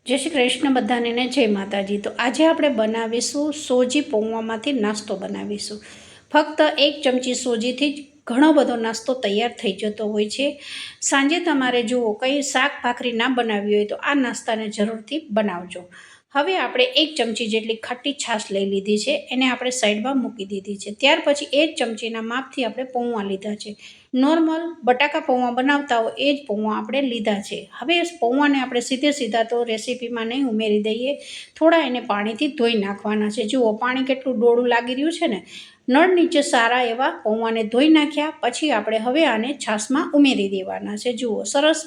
जय श्री कृष्ण बधाने ने जय माताजी। तो आज આપણે બનાવીશું સોજી પૌવામાંથી નાસ્તો બનાવીશું। ફક્ત એક ચમચી સોજીથી જ ઘણો બધો નાસ્તો તૈયાર થઈ જતો હોય છે। સાંજે તમારે જુઓ કંઈ શાક ભાખરી ના બનાવી હોય તો આ નાસ્તાને જરૂરથી બનાવજો। હવે આપણે એક ચમચી જેટલી ખાટી છાશ લઈ લીધી છે, એને આપણે સાઈડમાં મૂકી દીધી છે। ત્યાર પછી એ જ ચમચીના માપથી આપણે પૌવા લીધા છે। નોર્મલ બટાકા પૌવા બનાવતા હોય એ જ પૌવા આપણે લીધા છે। હવે પૌવાને આપણે સીધા તો રેસીપીમાં નહીં ઉમેરી દઈએ, થોડા એને પાણીથી ધોઈ નાખવાના છે। જુઓ પાણી કેટલું ડોળું લાગી રહ્યું છે ને। નળ નીચે સારા એવા પૌવાને ધોઈ નાખ્યા પછી આપણે હવે આને છાશમાં ઉમેરી દેવાના છે। જુઓ સરસ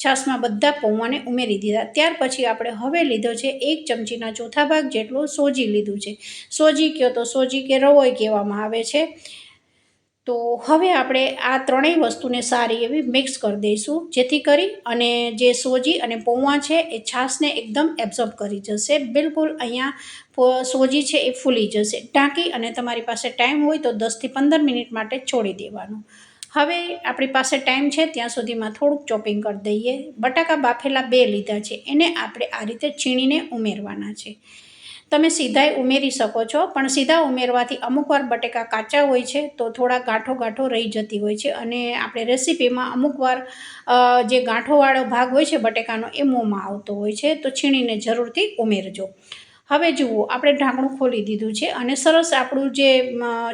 છાશમાં બધા પૌવાને ઉમેરી દીધા। ત્યાર પછી આપણે હવે લીધો છે એક ચમચીના ચોથા ભાગ જેટલો સોજી લીધું છે। સોજી કયો તો સોજી કે રવોય કહેવામાં આવે છે। તો હવે આપણે આ ત્રણેય વસ્તુને સારી એવી મિક્સ કરી દઈશું, જેથી કરી અને જે સોજી અને પૌવા છે એ છાશને એકદમ એબ્ઝોર્બ કરી જશે। બિલકુલ અહીંયા સોજી છે એ ફૂલી જશે। ઢાંકી અને તમારી પાસે ટાઈમ હોય તો 10 થી 15 મિનિટ માટે છોડી દેવાનું। હવે આપણી પાસે ટાઈમ છે ત્યાં સુધીમાં થોડુંક ચોપિંગ કરી દઈએ। બટાકા બાફેલા 2 લીધા છે, એને આપણે આ રીતે છીણીને ઉમેરવાના છે। તમે સીધાય ઉમેરી શકો છો, પણ સીધા ઉમેરવાથી અમુકવાર બટેકા કાચા હોય છે તો થોડા ગાંઠો રહી જતી હોય છે, અને આપણે રેસીપીમાં અમુકવાર જે ગાંઠોવાળો ભાગ હોય છે બટેકાનો એ મોંમાં આવતો હોય છે, તો છીણીને જરૂરથી ઉમેરજો। હવે જુઓ આપણે ઢાંકણું ખોલી દીધું છે અને સરસ આપણું જે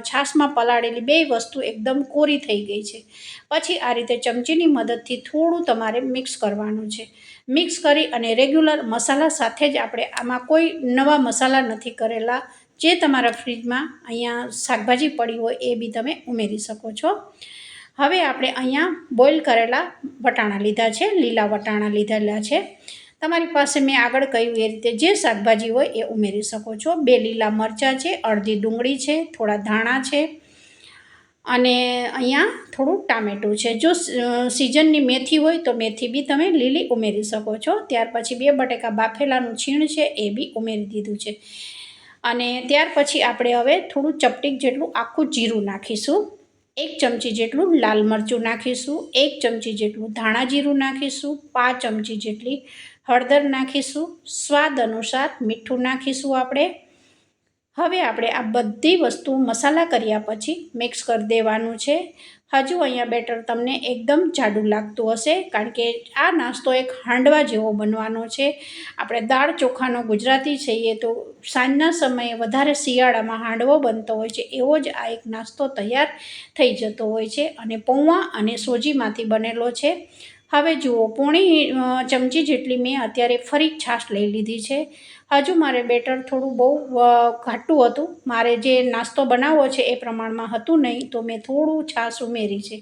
છાશમાં પલાળેલી 2 વસ્તુ એકદમ કોરી થઈ ગઈ છે। પછી આ રીતે ચમચીની મદદથી થોડું તમારે મિક્સ કરવાનું છે। મિક્સ કરી અને રેગ્યુલર મસાલા સાથે જ આપણે આમાં કોઈ નવા મસાલા નથી કરેલા, જે તમારા ફ્રીજમાં અહીંયા શાકભાજી પડી હોય એ બી તમે ઉમેરી શકો છો। હવે આપણે અહીંયા બોઇલ કરેલા વટાણા લીધા છે, લીલા વટાણા લીધેલા છે। તમારી પાસે મેં આગળ કહ્યું એ રીતે જે શાકભાજી હોય એ ઉમેરી શકો છો। 2 લીલા મરચાં છે, અડધી ડુંગળી છે, થોડા ધાણા છે અને અહીંયા થોડું ટામેટું છે। જો સિઝનની મેથી હોય તો મેથી બી તમે લીલી ઉમેરી શકો છો। ત્યાર પછી 2 બટેકા બાફેલાનું છીણ છે એ બી ઉમેરી દીધું છે, અને ત્યાર પછી આપણે હવે થોડું ચપટીક જેટલું આખું જીરું નાખીશું, 1 ચમચી જેટલું લાલ મરચું નાખીશું, 1 ચમચી જેટલું ધાણા જીરું નાખીશું, 5 ચમચી જેટલી હળદર નાખીશું, સ્વાદ અનુસાર મીઠું નાખીશું આપણે। હવે આપણે આ બધી વસ્તુ મસાલા કર્યા પછી મિક્સ કરી દેવાનું છે। હજુ અહીંયા બેટર તમને એકદમ જાડું લાગતું હશે, કારણ કે આ નાસ્તો એક હાંડવા જેવો બનવાનો છે। આપણે દાળ ચોખાનો ગુજરાતી છીએ તો સાંજના સમયે વધારે શિયાળામાં હાંડવો બનતો હોય છે, એવો જ આ એક નાસ્તો તૈયાર થઈ જતો હોય છે, અને પૌવા અને સોજીમાંથી બનેલો છે। હવે જુઓ પોણી ચમચી જેટલી મેં અત્યારે ફરી છાશ લઈ લીધી છે। હજુ મારે બેટર થોડું બહુ ઘાટું હતું, મારે જે નાસ્તો બનાવવો છે એ પ્રમાણમાં હતું નહીં, તો મેં થોડું છાશ ઉમેરી છે।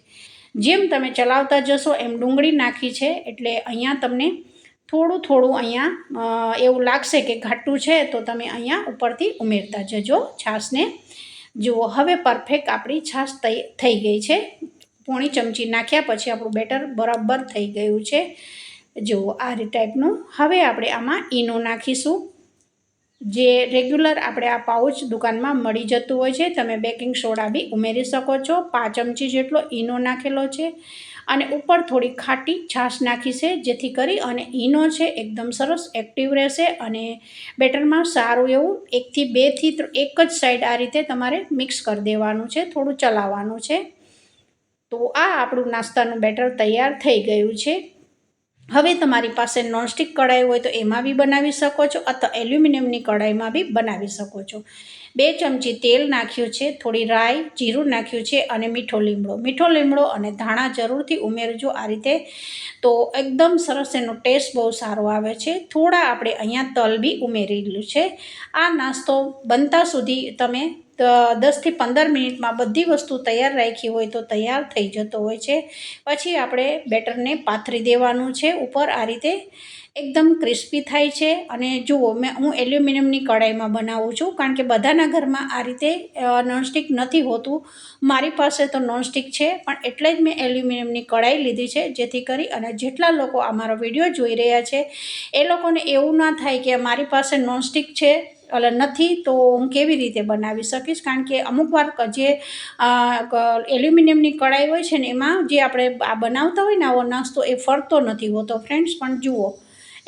જેમ તમે ચલાવતા જશો એમ ડુંગળી નાખી છે, એટલે અહીંયા તમને થોડું અહીંયા એવું લાગશે કે ઘાટું છે, તો તમે અહીંયા ઉપરથી ઉમેરતા જજો છાશને। જુઓ હવે પરફેક્ટ આપણી છાશ થઈ ગઈ છે। પોણી ચમચી નાખ્યા પછી આપણું બેટર બરાબર થઈ ગયું છે। જુઓ આ ટાઈપનું। હવે આપણે આમાં ઈનો નાખીશું, જે રેગ્યુલર આપણે આ પાઉચ દુકાનમાં મળી જતું હોય છે। તમે બેકિંગ સોડા બી ઉમેરી શકો છો। 5 ચમચી જેટલો ઈનો નાખેલો છે, અને ઉપર થોડી ખાટી છાશ નાખી છે, જેથી કરી અને ઈનો છે એકદમ સરસ એક્ટિવ રહેશે, અને બેટરમાં સારું એવું 1 થી 2 થી 1 જ સાઈડ આ રીતે તમારે મિક્સ કરી દેવાનું છે, થોડું ચલાવવાનું છે। તો આ આપણું નાસ્તાનું બેટર તૈયાર થઈ ગયું છે। હવે તમારી પાસે નોનસ્ટિક કઢાઈ હોય તો એમાં બી બનાવી શકો છો, અથવા એલ્યુમિનિયમની કઢાઈમાં બી બનાવી શકો છો। 2 ચમચી તેલ નાખ્યું છે, થોડી રાઈ જીરું નાખ્યું છે, અને મીઠો લીમડો અને ધાણા જરૂરથી ઉમેરજો આ રીતે, તો એકદમ સરસ એનો ટેસ્ટ બહુ સારો આવે છે। થોડા આપણે અહીંયા તલ બી ઉમેરેલું છે। આ નાસ્તો બનતા સુધી તમે 10 થી 15 મિનિટમાં બધી વસ્તુ તૈયાર રાખી હોય તો તૈયાર થઈ જતો હોય છે। પછી આપણે બેટરને પાથરી દેવાનું છે ઉપર, આ રીતે એકદમ ક્રિસ્પી થાય છે। અને જુઓ હું એલ્યુમિનિયમની કઢાઈમાં બનાવું છું, કારણ કે બધાના ઘરમાં આ રીતે નોનસ્ટિક નથી હોતું। મારી પાસે તો નોનસ્ટિક છે, પણ એટલે જ મેં એલ્યુમિનિયમની કઢાઈ લીધી છે, જેથી કરી અને જેટલા લોકો અમારો વિડીયો જોઈ રહ્યા છે એ લોકોને એવું ના થાય કે મારી પાસે નોનસ્ટિક છે નથી તો હું કેવી રીતે બનાવી શકીશ, કારણ કે અમુક વાર જે એલ્યુમિનિયમની કઢાઈ હોય છે ને એમાં જે આપણે આ બનાવતા હોય ને આવો નાસ્તો એ ફરતો નથી હોતો ફ્રેન્ડ્સ। પણ જુઓ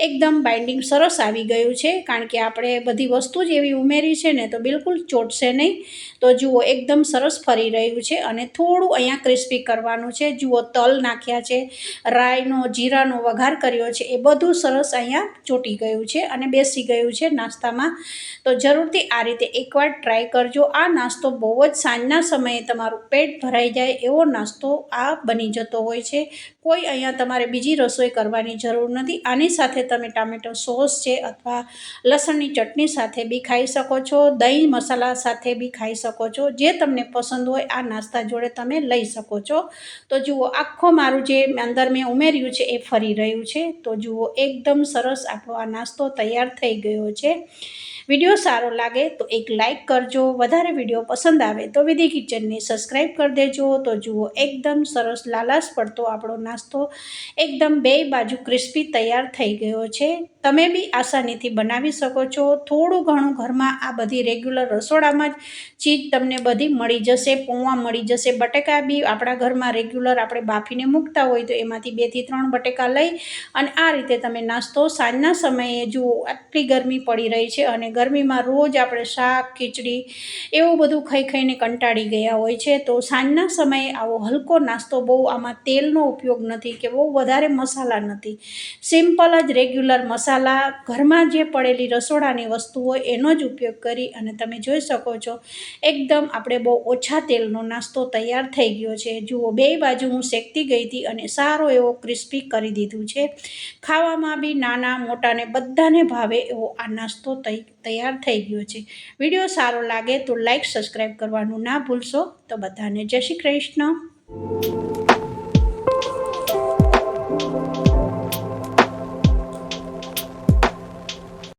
એકદમ બાઇન્ડિંગ સરસ આવી ગયું છે, કારણ કે આપણે બધી વસ્તુ જ એવી ઉમેરી છે ને તો બિલકુલ ચોટશે નહીં. તો જુઓ એકદમ સરસ ફરી રહ્યું છે અને થોડું અહીંયા ક્રિસ્પી કરવાનું છે. જુઓ તલ નાખ્યા છે, રાઈનો જીરાનો વઘાર કર્યો છે, એ બધું સરસ અહીંયા ચોટી ગયું છે અને બેસી ગયું છે નાસ્તામાં. તો જરૂરથી આ રીતે એકવાર ટ્રાય કરજો. આ નાસ્તો બહુ જ સાંજના સમયે તમારું પેટ ભરાઈ જાય એવો નાસ્તો આ બની જતો હોય છે. કોઈ અહીંયા તમારે બીજી રસોઈ કરવાની જરૂર નથી. આની સાથે તમે ટામેટો સોસ છે અથવા લસણની ચટણી સાથે બી ખાઈ શકો છો, દહીં મસાલા સાથે બી ખાઈ શકો છો. જે તમને પસંદ હોય આ નાસ્તા જોડે તમે લઈ શકો છો. તો જુઓ આખો મારું જે અંદર મેં ઉમેર્યું છે એ ફરી રહ્યું છે. તો જુઓ એકદમ સરસ આપણો આ નાસ્તો તૈયાર થઈ ગયો છે. વિડીયો સારો લાગે તો એક લાઇક કરજો. વધારે વિડીયો પસંદ આવે તો વિધિ કિચનને સબસ્ક્રાઈબ કરી દેજો. તો જુઓ એકદમ સરસ લાલાશ પડતો આપણો નાસ્તો એકદમ બે બાજુ ક્રિસ્પી તૈયાર થઈ ગયો છે. તમે બી આસાનીથી બનાવી શકો છો. થોડું ઘણું ઘરમાં આ બધી રેગ્યુલર રસોડામાં જ ચીજ તમને બધી મળી જશે. પૌવા મળી જશે, બટેકા બી આપણા ઘરમાં રેગ્યુલર આપણે બાફીને મૂકતા હોય તો એમાંથી 2 થી 3 બટેકા લઈ અને આ રીતે તમે નાસ્તો સાંજના સમયે જુઓ આટલી ગરમી પડી રહી છે અને ગરમીમાં રોજ આપણે શાક ખીચડી એવું બધું ખાઈને કંટાળી ગયા હોય છે. તો સાંજના સમયે આવો હલકો નાસ્તો, બહુ આમાં તેલનો ઉપયોગ નથી કે બહુ વધારે મસાલા નથી, સિમ્પલ જ રેગ્યુલર મસાલા ઘરમાં જે પડેલી રસોડાની વસ્તુ હોય એનો જ ઉપયોગ કરી અને તમે જોઈ શકો છો એકદમ આપણે બહુ ઓછા તેલનો નાસ્તો તૈયાર થઈ ગયો છે. જુઓ બે બાજુ હું શેકતી ગઈ હતી અને સારો એવો ક્રિસ્પી કરી દીધું છે. ખાવામાં બી નાના મોટાને બધાને ભાવે એવો આ નાસ્તો તૈયાર થઈ ગયો છે. વિડીયો સારો લાગે તો લાઈક સબસ્ક્રાઈબ કરવાનું ના ભૂલશો. તો બધાને જય શ્રી કૃષ્ણ.